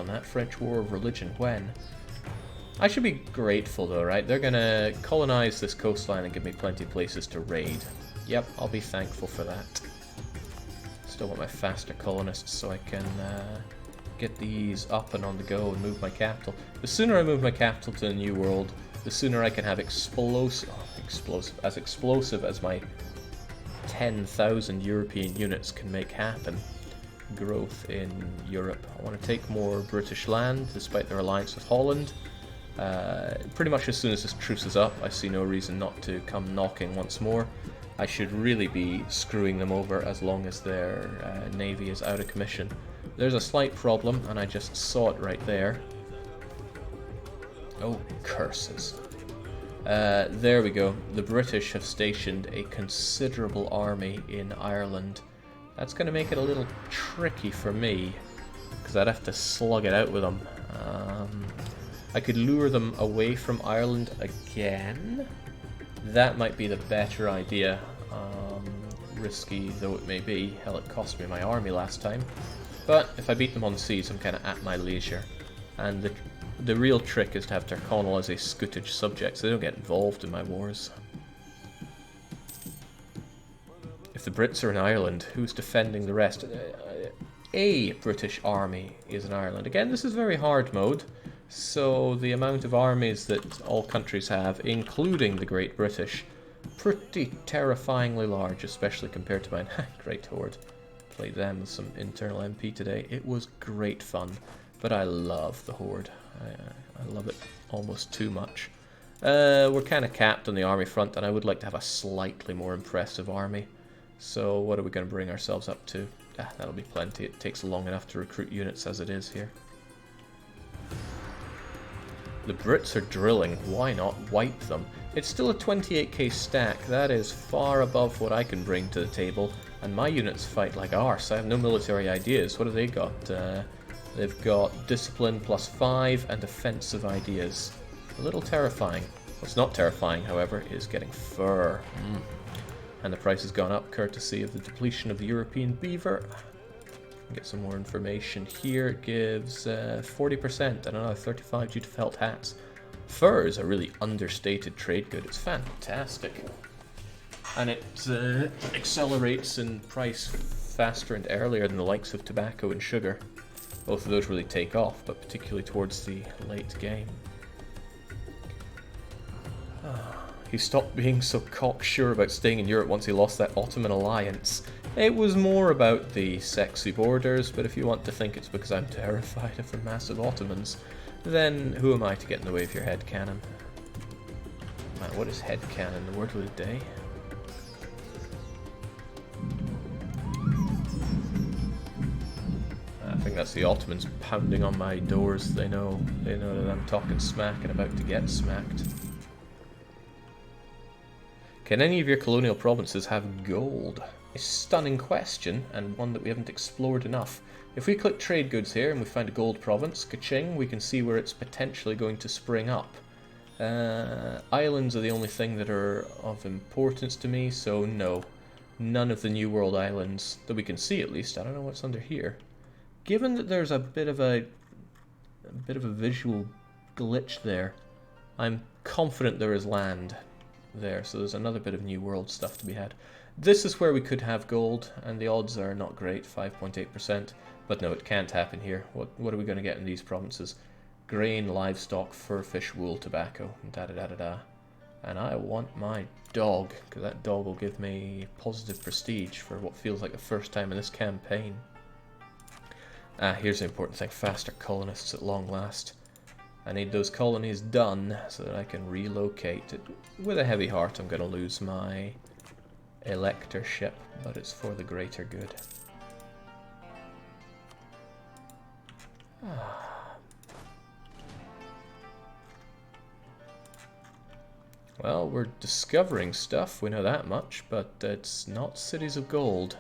on that. French War of Religion, when? I should be grateful though, right? They're gonna colonize this coastline and give me plenty of places to raid. Yep, I'll be thankful for that. Still want my faster colonists so I can get these up and on the go and move my capital. The sooner I move my capital to the New World, the sooner I can have explosive as my 10,000 European units can make happen. Growth in Europe. I want to take more British land, despite their alliance with Holland. Pretty much as soon as this truce is up, I see no reason not to come knocking once more. I should really be screwing them over as long as their navy is out of commission. There's a slight problem, and I just saw it right there. Oh, curses. There we go. The British have stationed a considerable army in Ireland. That's going to make it a little tricky for me, because I'd have to slug it out with them. I could lure them away from Ireland again. That might be the better idea, risky though it may be. Hell, it cost me my army last time. But if I beat them on the seas, I'm kind of at my leisure. And the real trick is to have Tyrconnell as a scutage subject, so they don't get involved in my wars. If the Brits are in Ireland, who's defending the rest? A British army is in Ireland. Again, this is very hard mode. So the amount of armies that all countries have, including the Great British, pretty terrifyingly large, especially compared to mine. Great Horde. Played them with some internal MP today. It was great fun, but I love the Horde. I love it almost too much. We're kind of capped on the army front, and I would like to have a slightly more impressive army. So what are we going to bring ourselves up to? That'll be plenty. It takes long enough to recruit units as it is here. The Brits are drilling, why not wipe them? It's still a 28k stack, that is far above what I can bring to the table, and my units fight like arse. I have no military ideas. What have they got? They've got discipline +5 and offensive ideas. A little terrifying. What's not terrifying, however, is getting fur. And the price has gone up courtesy of the depletion of the European beaver. Get some more information here. It gives 40% and another 35 due to felt hats. Fur is a really understated trade good. It's fantastic. And it accelerates in price faster and earlier than the likes of tobacco and sugar. Both of those really take off, but particularly towards the late game. He stopped being so cocksure about staying in Europe once he lost that Ottoman alliance. It was more about the sexy borders, but if you want to think it's because I'm terrified of the massive Ottomans, then who am I to get in the way of your headcanon? Man, what is headcanon? The word of the day? I think that's the Ottomans pounding on my doors. They know that I'm talking smack and about to get smacked. Can any of your colonial provinces have gold? A stunning question, and one that we haven't explored enough. If we click trade goods here and we find a gold province, ka-ching, we can see where it's potentially going to spring up. Islands are the only thing that are of importance to me, so no. None of the New World islands, that we can see at least. I don't know what's under here. Given that there's a bit of a visual glitch there, I'm confident there is land there, so there's another bit of New World stuff to be had. This is where we could have gold, and the odds are not great, 5.8%, but no, it can't happen here. What are we going to get in these provinces? Grain, livestock, fur, fish, wool, tobacco, da-da-da-da-da. And I want my dog, because that dog will give me positive prestige for what feels like the first time in this campaign. Here's the important thing, faster colonists at long last. I need those colonies done so that I can relocate. With a heavy heart, I'm going to lose my electorship, but it's for the greater good. Well, we're discovering stuff, we know that much, but it's not cities of gold.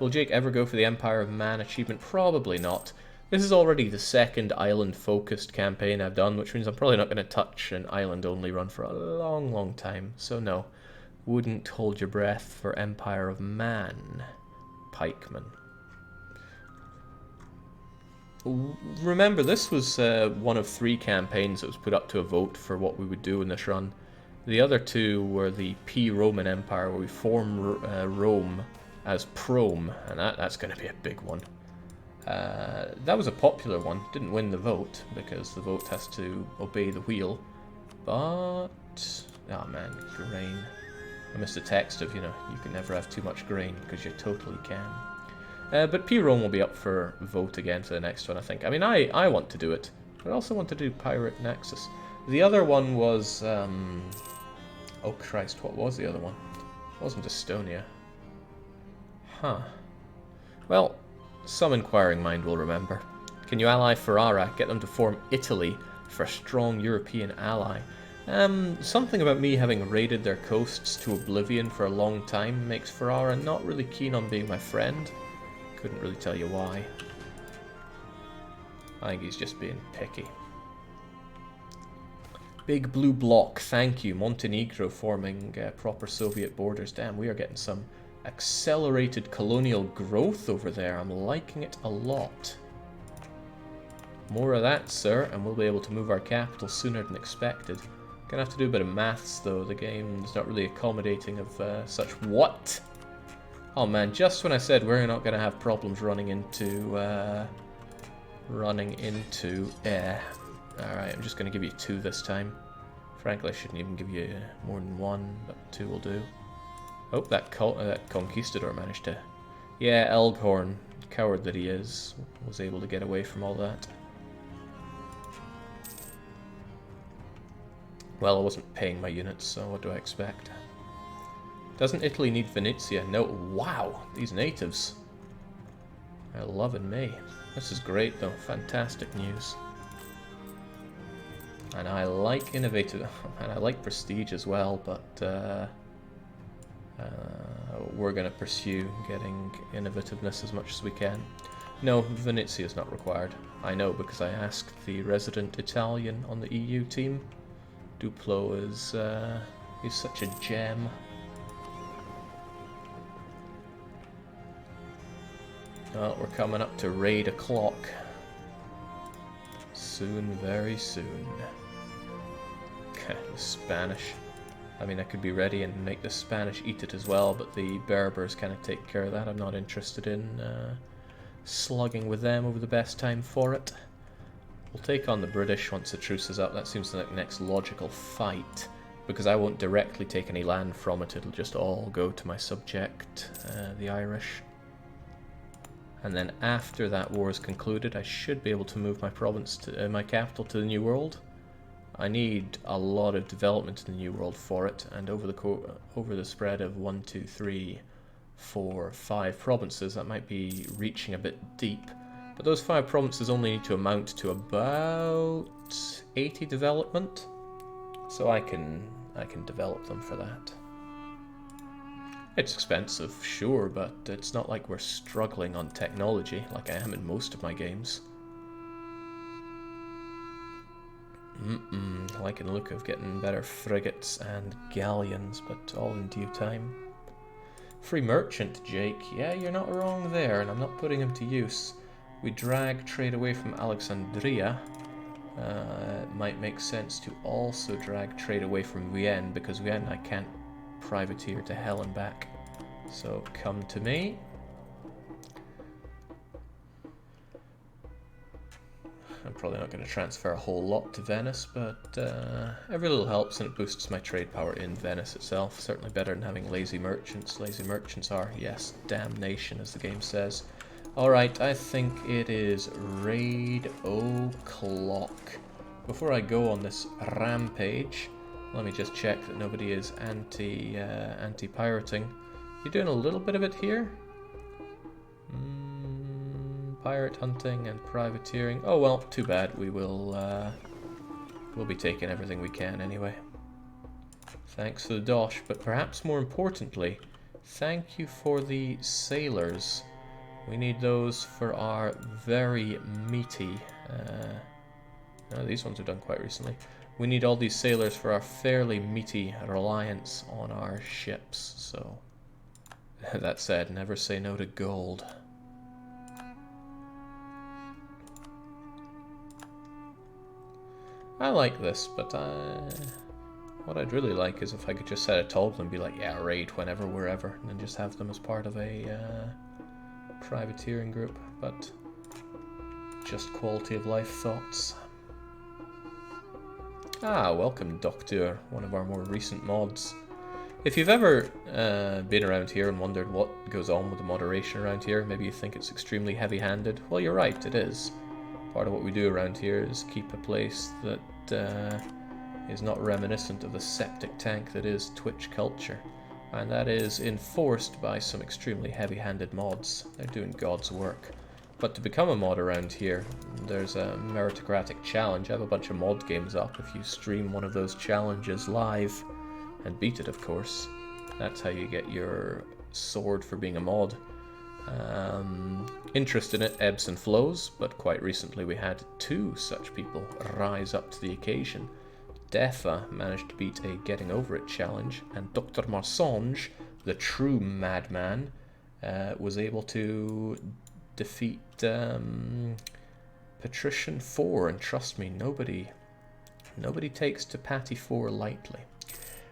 Will Jake ever go for the Empire of Man achievement? Probably not. This is already the second island-focused campaign I've done, which means I'm probably not going to touch an island-only run for a long, long time. So no, wouldn't hold your breath for Empire of Man, Pikeman. Remember, this was one of 3 campaigns that was put up to a vote for what we would do in this run. The other 2 were the P-Roman Empire, where we form Rome as Prome, and that's going to be a big one. That was a popular one. Didn't win the vote, because the vote has to obey the wheel. But... oh man, grain. I missed the text of, you know, you can never have too much grain, because you totally can. But P-Rome will be up for vote again for the next one, I think. I mean, I want to do it, but I also want to do Pirate Naxos. The other one was... oh Christ, what was the other one? It wasn't Estonia. Huh. Well, some inquiring mind will remember. Can you ally Ferrara, get them to form Italy for a strong European ally? Something about me having raided their coasts to oblivion for a long time makes Ferrara not really keen on being my friend. Couldn't really tell you why. I think he's just being picky. Big blue block, thank you. Montenegro forming proper Soviet borders. Damn, we are getting some accelerated colonial growth over there. I'm liking it a lot. More of that, sir, and we'll be able to move our capital sooner than expected. Gonna have to do a bit of maths, though. The game's not really accommodating of such... What? Oh man, just when I said we're not gonna have problems running into air. Alright, I'm just gonna give you 2 this time. Frankly, I shouldn't even give you more than 1, but 2 will do. Oh, that conquistador managed to... Yeah, Elghorn, coward that he is, was able to get away from all that. Well, I wasn't paying my units, so what do I expect? Doesn't Italy need Venezia? No. Wow, these natives are loving me. This is great, though. Fantastic news. And I like innovative, and I like prestige as well, but we're going to pursue getting innovativeness as much as we can. No, Venezia is not required. I know, because I asked the resident Italian on the EU team. Duplo is he's such a gem. Oh, we're coming up to raid o'clock. Soon, very soon. Okay, the Spanish. I mean, I could be ready and make the Spanish eat it as well, but the Berbers kind of take care of that. I'm not interested in slugging with them over the best time for it. We'll take on the British once the truce is up. That seems like the next logical fight, because I won't directly take any land from it. It'll just all go to my subject, the Irish. And then after that war is concluded, I should be able to move my province to my capital to the New World. I need a lot of development in the New World for it, and over the spread of 1, 2, 3, 4, 5 provinces, that might be reaching a bit deep. But those 5 provinces only need to amount to about 80 development, so I can develop them for that. It's expensive, sure, but it's not like we're struggling on technology like I am in most of my games. I like the look of getting better frigates and galleons, but all in due time. Free merchant, Jake. Yeah, you're not wrong there, and I'm not putting him to use. We drag trade away from Alexandria. It might make sense to also drag trade away from Vienne, because Vienne I can't privateer to hell and back. So come to me. I'm probably not going to transfer a whole lot to Venice, but every little helps, and it boosts my trade power in Venice itself. Certainly better than having lazy merchants. Lazy merchants are, yes, damnation, as the game says. Alright, I think it is raid o'clock. Before I go on this rampage, let me just check that nobody is anti-pirating. You're doing a little bit of it here? Pirate hunting and privateering. Oh well, too bad. We'll be taking everything we can anyway. Thanks for the dosh, but perhaps more importantly, thank you for the sailors. We need those for our very meaty... no, these ones are done quite recently. We need all these sailors for our fairly meaty reliance on our ships, so... That said, never say no to gold. I like this, but what I'd really like is if I could just set a toggle and be like, yeah, raid whenever, wherever, and then just have them as part of a privateering group. But just quality of life thoughts. Ah, welcome, Doctor, one of our more recent mods. If you've ever been around here and wondered what goes on with the moderation around here, maybe you think it's extremely heavy-handed, well, you're right, it is. Part of what we do around here is keep a place that is not reminiscent of the septic tank that is Twitch culture. And that is enforced by some extremely heavy-handed mods. They're doing God's work. But to become a mod around here, there's a meritocratic challenge. I have a bunch of mod games up. If you stream one of those challenges live, and beat it, of course, that's how you get your sword for being a mod. Interest in it ebbs and flows, but quite recently we had 2 such people rise up to the occasion. Defa managed to beat a Getting Over It challenge, and Dr. Marsange, the true madman, was able to defeat Patrician 4, and trust me, nobody takes to Patty 4 lightly.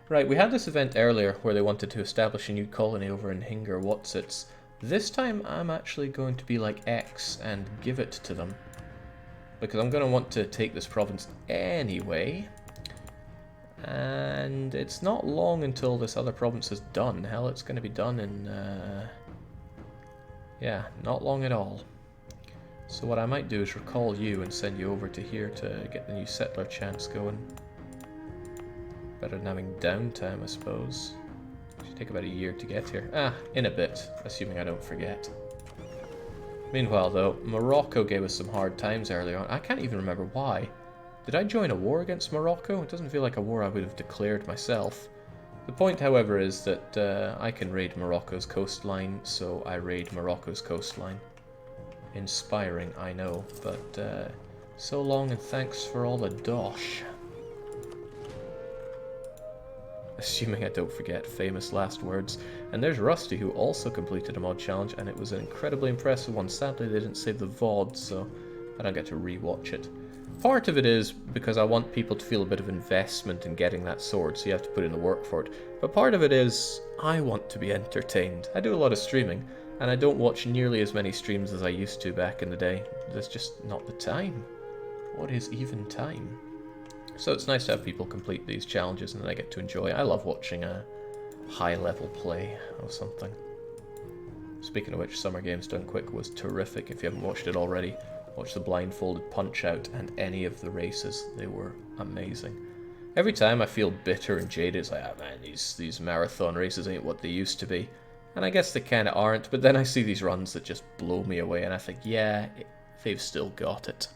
Right, we had this event earlier where they wanted to establish a new colony over in Hinger Whatsits. This time I'm actually going to be like X and give it to them, because I'm going to want to take this province anyway. And it's not long until this other province is done. Hell, it's going to be done in... yeah, not long at all. So what I might do is recall you and send you over to here to get the new settler chance going. Better than having downtime, I suppose. Should take about a year to get here. Ah, in a bit, assuming I don't forget. Meanwhile, though, Morocco gave us some hard times earlier on. I can't even remember why. Did I join a war against Morocco? It doesn't feel like a war I would have declared myself. The point, however, is that I can raid Morocco's coastline, so I raid Morocco's coastline. Inspiring, I know, but so long and thanks for all the dosh. Assuming I don't forget famous last words. And there's Rusty, who also completed a mod challenge, and it was an incredibly impressive one. Sadly, they didn't save the VOD, so I don't get to rewatch it. Part of it is because I want people to feel a bit of investment in getting that sword, so you have to put in the work for it. But part of it is I want to be entertained. I do a lot of streaming, and I don't watch nearly as many streams as I used to back in the day. There's just not the time. What is even time? So it's nice to have people complete these challenges and then I get to enjoy. I love watching a high-level play of something. Speaking of which, Summer Games Done Quick was terrific. If you haven't watched it already, watch the blindfolded Punch-Out and any of the races. They were amazing. Every time I feel bitter and jaded, it's like, oh man, these marathon races ain't what they used to be. And I guess they kind of aren't, but then I see these runs that just blow me away and I think, yeah, they've still got it.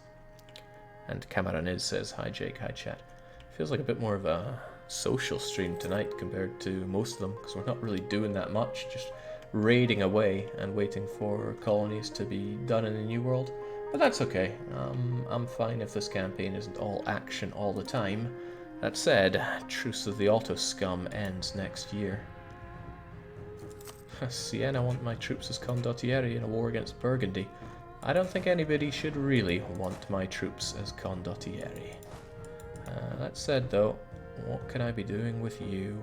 And Cameron Is says, hi Jake, hi chat. Feels like a bit more of a social stream tonight compared to most of them, because we're not really doing that much, just raiding away and waiting for colonies to be done in the New World. But that's okay, I'm fine if this campaign isn't all action all the time. That said, Truce of the Auto Scum ends next year. Siena want my troops as condottieri in a war against Burgundy. I don't think anybody should really want my troops as condottieri. That said, though, what can I be doing with you?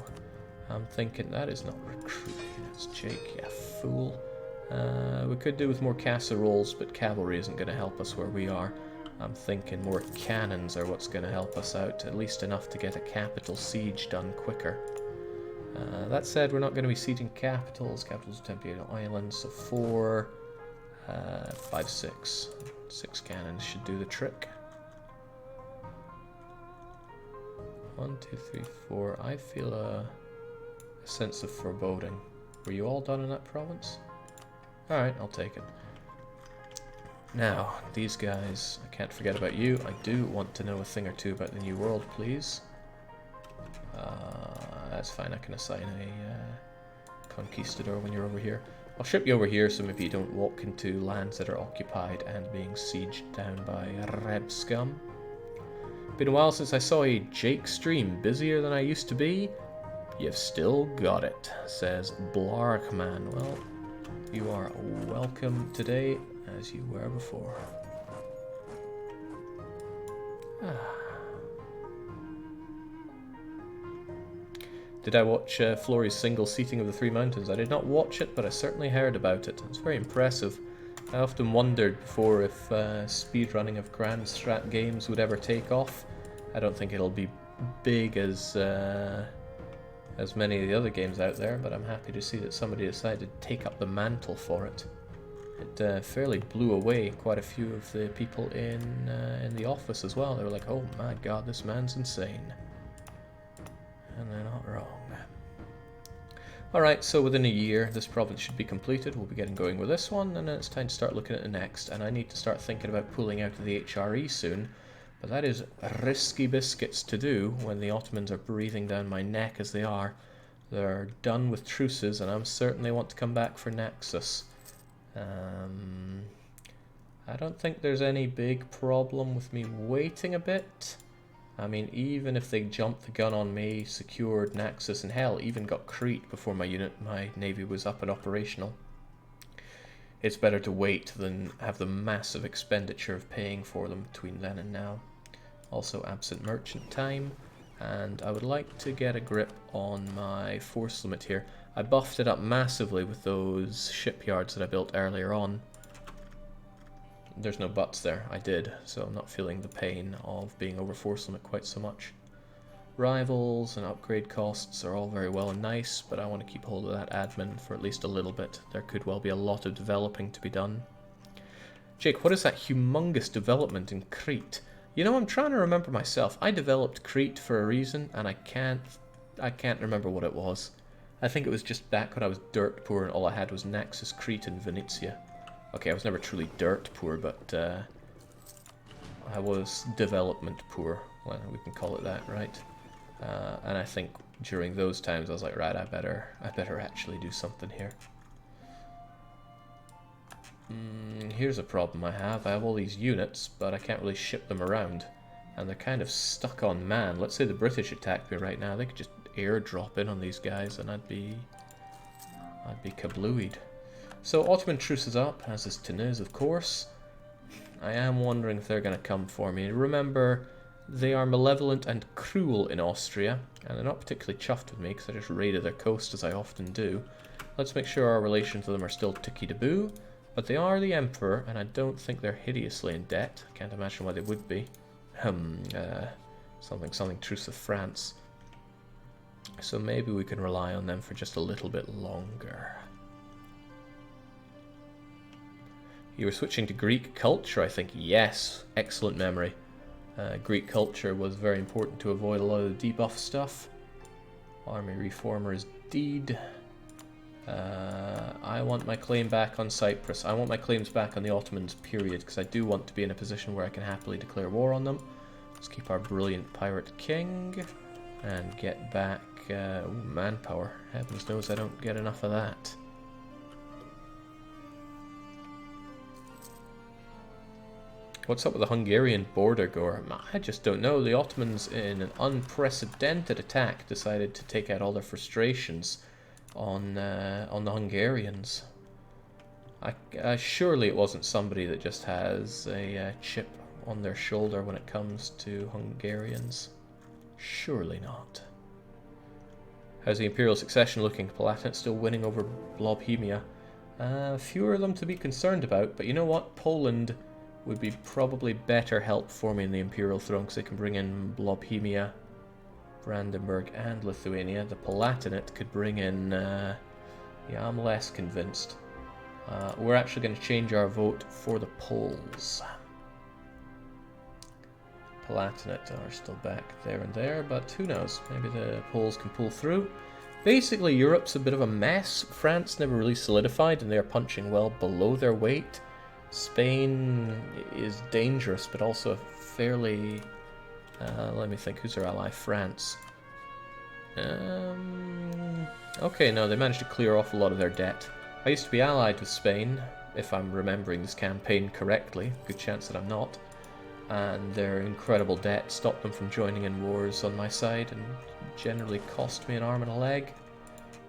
I'm thinking that is not recruiting, it's Jake, you fool. We could do with more casseroles, but cavalry isn't going to help us where we are. I'm thinking more cannons are what's going to help us out, at least enough to get a capital siege done quicker. That said, we're not going to be sieging capitals. Capitals of Tempered Islands, so 4... 5, 6. 6 cannons should do the trick. 1, 2, 3, 4. I feel a sense of foreboding. Were you all done in that province? Alright, I'll take it. Now, these guys, I can't forget about you. I do want to know a thing or two about the New World, please. That's fine, I can assign a conquistador when you're over here. I'll ship you over here so maybe you don't walk into lands that are occupied and being sieged down by Reb scum. Been a while since I saw a Jake stream, busier than I used to be. You've still got it, says Blarkman. Well, you are welcome today as you were before. Did I watch Flory's single seating of the Three Mountains? I did not watch it, but I certainly heard about it. It's very impressive. I often wondered before if speedrunning of Grand Strat games would ever take off. I don't think it'll be big as many of the other games out there, but I'm happy to see that somebody decided to take up the mantle for it. It fairly blew away quite a few of the people in the office as well. They were like, "Oh my god, this man's insane." And they're not wrong. Alright, so within a year this province should be completed. We'll be getting going with this one, and then it's time to start looking at the next. And I need to start thinking about pulling out of the HRE soon, but that is risky biscuits to do when the Ottomans are breathing down my neck as they are. They're done with truces, and I certainly want to come back for Naxos. I don't think there's any big problem with me waiting a bit. I mean, even if they jumped the gun on me, secured Naxos, and hell, even got Crete before my navy was up and operational, it's better to wait than have the massive expenditure of paying for them between then and now. Also, absent merchant time, and I would like to get a grip on my force limit here. I buffed it up massively with those shipyards that I built earlier on. There's no buts there, I did, so I'm not feeling the pain of being over force limit quite so much. Rivals and upgrade costs are all very well and nice, but I want to keep hold of that admin for at least a little bit. There could well be a lot of developing to be done. Jake, what is that humongous development in Crete? You know, I'm trying to remember myself. I developed Crete for a reason, and I can't remember what it was. I think it was just back when I was dirt poor and all I had was Naxos, Crete, and Venetia. Okay, I was never truly dirt poor, but I was development poor. Well, we can call it that, right? And I think during those times I was like, right, I better actually do something here. Here's a problem I have. I have all these units, but I can't really ship them around. And they're kind of stuck on man. Let's say the British attacked me right now. They could just airdrop in on these guys and I'd be kablooied. So Ottoman truce is up, as is Tunis, of course. I am wondering if they're going to come for me. Remember, they are malevolent and cruel in Austria, and they're not particularly chuffed with me because I just raided their coast as I often do. Let's make sure our relations with them are still ticky-taboo, but they are the emperor, and I don't think they're hideously in debt. I can't imagine why they would be. Something truce with France. So maybe we can rely on them for just a little bit longer. You were switching to Greek culture, I think. Yes, excellent memory. Greek culture was very important to avoid a lot of the debuff stuff. Army reformers deed. I want my claim back on Cyprus. I want my claims back on the Ottomans, period, because I do want to be in a position where I can happily declare war on them. Let's keep our brilliant pirate king and get back manpower. Heavens knows I don't get enough of that. What's up with the Hungarian border, Gore? I just don't know. The Ottomans, in an unprecedented attack, decided to take out all their frustrations on the Hungarians. Surely it wasn't somebody that just has a chip on their shoulder when it comes to Hungarians. Surely not. How's the Imperial succession looking? Palatinate still winning over Blobhemia. Fewer of them to be concerned about, but you know what? Poland would be probably better help for me in the Imperial throne because they can bring in Blobhemia, Brandenburg, and Lithuania. The Palatinate could bring in... yeah, I'm less convinced. We're actually going to change our vote for the Poles. Palatinate are still back there and there, but who knows? Maybe the Poles can pull through. Basically, Europe's a bit of a mess. France never really solidified, and they are punching well below their weight. Spain is dangerous, but also fairly... let me think, who's their ally? France. Okay, no, they managed to clear off a lot of their debt. I used to be allied with Spain, if I'm remembering this campaign correctly. Good chance that I'm not. And their incredible debt stopped them from joining in wars on my side and generally cost me an arm and a leg.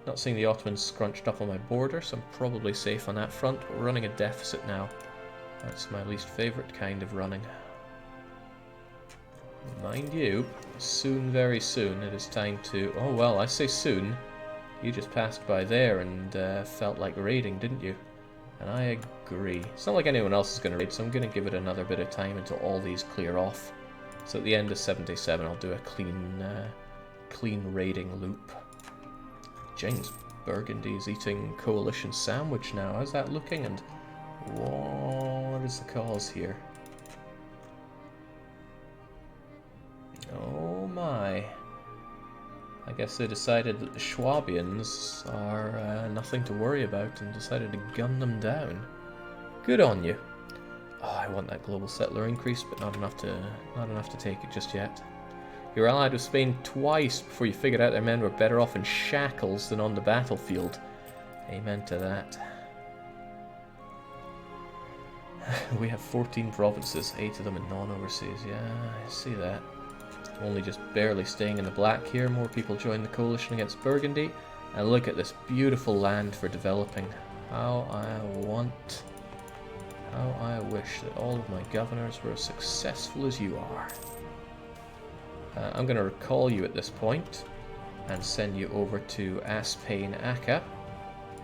Not seeing the Ottomans scrunched up on my border, so I'm probably safe on that front, but we're running a deficit now. That's my least favourite kind of running. Mind you, soon, very soon, it is time to... Oh, well, I say soon. You just passed by there and felt like raiding, didn't you? And I agree. It's not like anyone else is going to raid, so I'm going to give it another bit of time until all these clear off. So at the end of 77, I'll do a clean raiding loop. James Burgundy's eating coalition sandwich now. How's that looking? And what is the cause here? Oh my. I guess they decided that the Schwabians are nothing to worry about and decided to gun them down. Good on you. Oh, I want that global settler increase, but not enough to take it just yet. You were allied with Spain twice before you figured out their men were better off in shackles than on the battlefield. Amen to that. We have 14 provinces, 8 of them in non-overseas. Yeah, I see that. Only just barely staying in the black here. More people join the coalition against Burgundy. And look at this beautiful land for developing. How I wish that all of my governors were as successful as you are. I'm going to recall you at this point and send you over to Aspain Aka.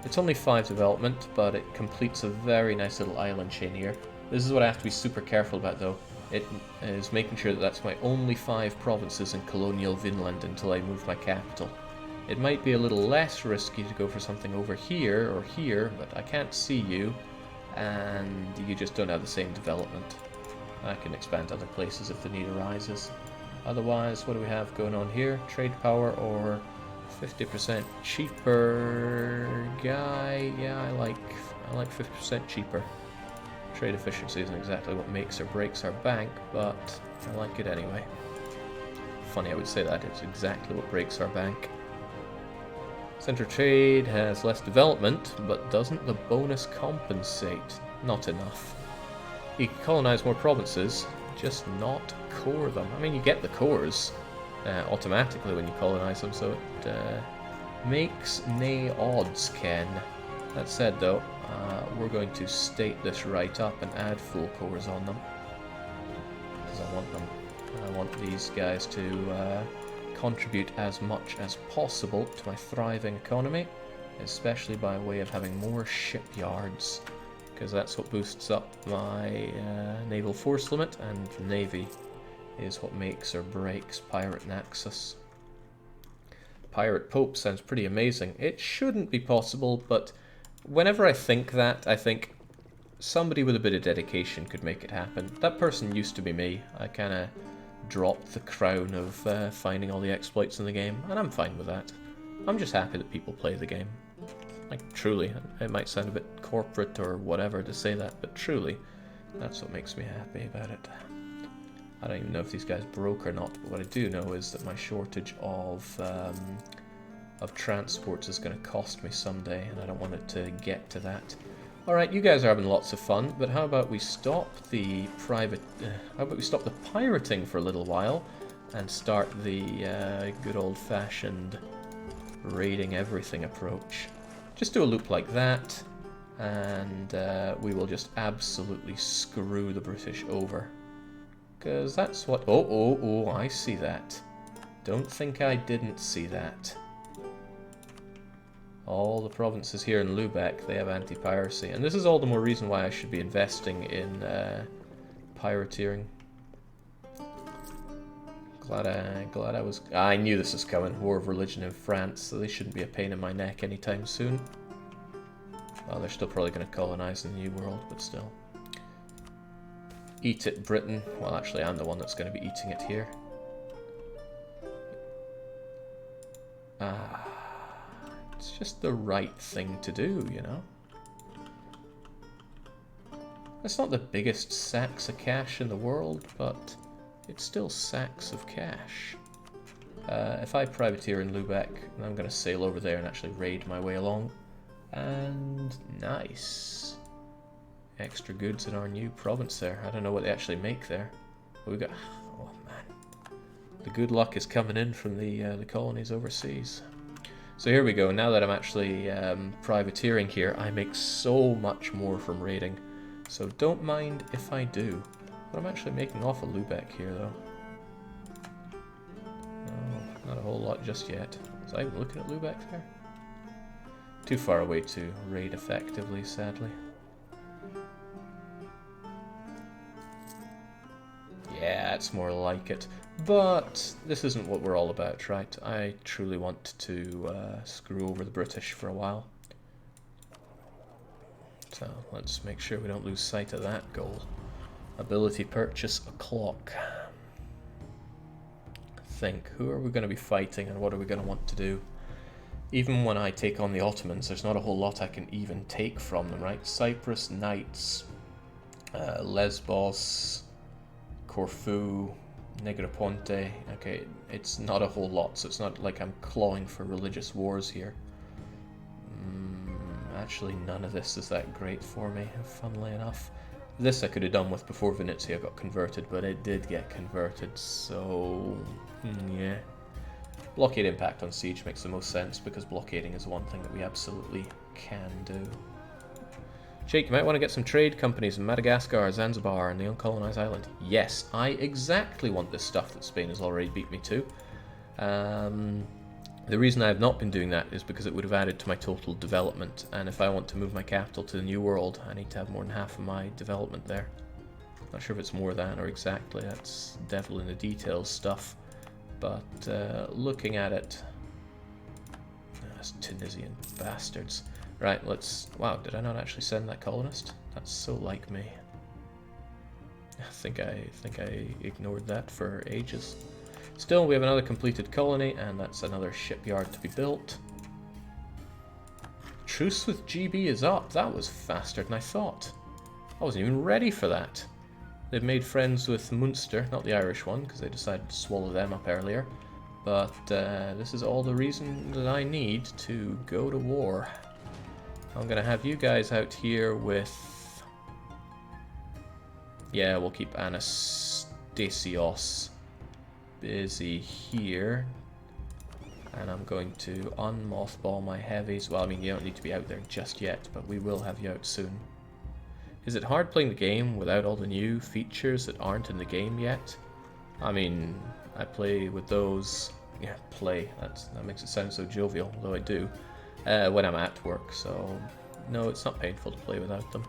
It's only 5 development, but it completes a very nice little island chain here. This is what I have to be super careful about though. It is making sure that that's my only 5 provinces in colonial Vinland until I move my capital. It might be a little less risky to go for something over here or here, but I can't see you, and you just don't have the same development. I can expand to other places if the need arises. Otherwise, what do we have going on here? Trade power or 50% cheaper guy? Yeah, I like 50% cheaper. Trade efficiency isn't exactly what makes or breaks our bank, but I like it anyway. Funny I would say that, it's exactly what breaks our bank. Center trade has less development, but doesn't the bonus compensate? Not enough. You can colonize more provinces, just not core them. I mean, you get the cores automatically when you colonize them, so it makes nae odds, Ken. That said, though, we're going to state this right up and add full cores on them, because I want them. I want these guys to contribute as much as possible to my thriving economy, especially by way of having more shipyards, because that's what boosts up my naval force limit, and navy is what makes or breaks Pirate Naxos. Pirate Pope sounds pretty amazing. It shouldn't be possible, but whenever I think that, I think somebody with a bit of dedication could make it happen. That person used to be me. I kind of dropped the crown of finding all the exploits in the game, and I'm fine with that. I'm just happy that people play the game. Like, truly, it might sound a bit corporate or whatever to say that, but truly, that's what makes me happy about it. I don't even know if these guys broke or not, but what I do know is that my shortage of transports is going to cost me someday, and I don't want it to get to that. Alright, you guys are having lots of fun, but how about we stop the pirating for a little while, and start the good old-fashioned raiding everything approach. Just do a loop like that, and we will just absolutely screw the British over. Because that's what... Oh, I see that. Don't think I didn't see that. All the provinces here in Lubeck, they have anti-piracy. And this is all the more reason why I should be investing in pirateering. Glad I was... I knew this was coming. War of religion in France, so they shouldn't be a pain in my neck anytime soon. Well, they're still probably going to colonize the New World, but still. Eat it, Britain. Well, actually, I'm the one that's going to be eating it here. It's just the right thing to do, you know? It's not the biggest sacks of cash in the world, but it's still sacks of cash. If I privateer in Lubeck, I'm going to sail over there and actually raid my way along. And nice. Extra goods in our new province there. I don't know what they actually make there. But we've got... Oh, man. The good luck is coming in from the colonies overseas. So here we go. Now that I'm actually privateering here, I make so much more from raiding. So don't mind if I do. But I'm actually making off a Lubeck here, though. a whole lot just yet. Was I even looking at Lubeck there? Too far away to raid effectively, sadly. Yeah, it's more like it. But this isn't what we're all about, right? I truly want to screw over the British for a while. So let's make sure we don't lose sight of that goal. Ability purchase a clock. Think, who are we going to be fighting and what are we going to want to do? Even when I take on the Ottomans, there's not a whole lot I can even take from them, right? Cyprus, Knights, Lesbos, Corfu, Negroponte. Okay, it's not a whole lot, so it's not like I'm clawing for religious wars here. Actually, none of this is that great for me, funnily enough. This I could have done with before Venezia got converted, but it did get converted, so yeah. Blockade impact on siege makes the most sense, because blockading is one thing that we absolutely can do. Jake, you might want to get some trade companies in Madagascar, Zanzibar, and the uncolonized island. Yes, I exactly want this stuff that Spain has already beat me to. The reason I have not been doing that is because it would have added to my total development, and if I want to move my capital to the New World, I need to have more than half of my development there. Not sure if it's more than or exactly, that's devil in the details stuff. But looking at it, those Tunisian bastards. Right, let's. Wow, did I not actually send that colonist? That's so like me. I think I ignored that for ages. Still, we have another completed colony, and that's another shipyard to be built. Truce with GB is up. That was faster than I thought. I wasn't even ready for that. They've made friends with Munster, not the Irish one, because they decided to swallow them up earlier. But this is all the reason that I need to go to war. I'm going to have you guys out here with... Yeah, we'll keep Anastasios busy here. And I'm going to unmothball my heavies. Well, I mean, you don't need to be out there just yet, but we will have you out soon. Is it hard playing the game without all the new features that aren't in the game yet? I mean, I play with those... Yeah, play. That makes it sound so jovial, though I do. When I'm at work, so... No, it's not painful to play without them.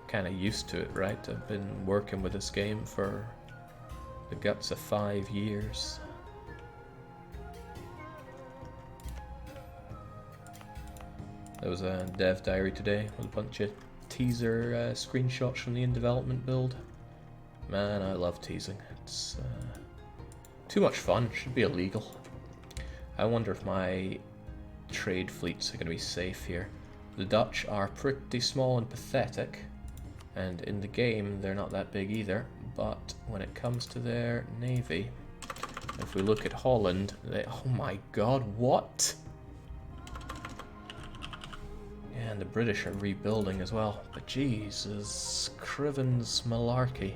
Kinda used to it, right? I've been working with this game for the guts of 5 years. There was a dev diary today with a bunch of teaser screenshots from the in-development build. Man, I love teasing. It's too much fun. Should be illegal. I wonder if my trade fleets are going to be safe here. The Dutch are pretty small and pathetic, and in the game they're not that big either, but when it comes to their navy, if we look at Holland, they... Oh my god, what? Yeah, and the British are rebuilding as well, but Jesus, Criven's malarkey.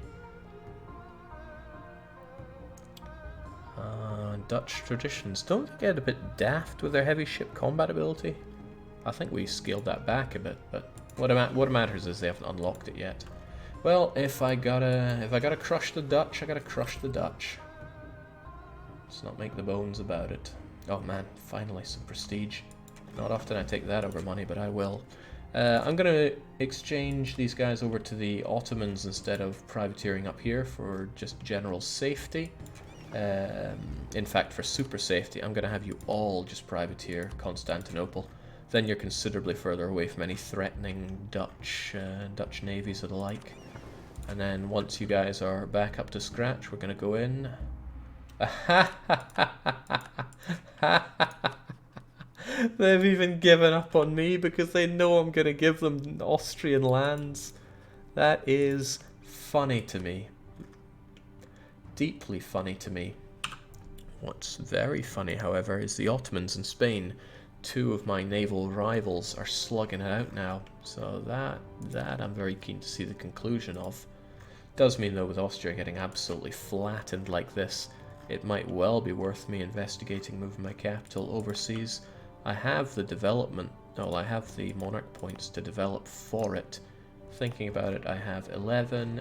Dutch traditions. Don't they get a bit daft with their heavy ship combat ability? I think we scaled that back a bit, but what matters is they haven't unlocked it yet. Well, if I gotta crush the Dutch, I gotta crush the Dutch. Let's not make the bones about it. Oh man, finally some prestige. Not often I take that over money, but I will. I'm gonna exchange these guys over to the Ottomans instead of privateering up here for just general safety. In fact, for super safety, I'm going to have you all just privateer Constantinople. Then you're considerably further away from any threatening Dutch navies or the like. And then once you guys are back up to scratch, we're going to go in. They've even given up on me because they know I'm going to give them Austrian lands. That is funny to me. Deeply funny to me. What's very funny, however, is the Ottomans and Spain, two of my naval rivals, are slugging it out now. So that I'm very keen to see the conclusion of. Does mean though, with Austria getting absolutely flattened like this, it might well be worth me investigating moving my capital overseas. I have the development, well, I have the monarch points to develop for it. Thinking about it, I have 11,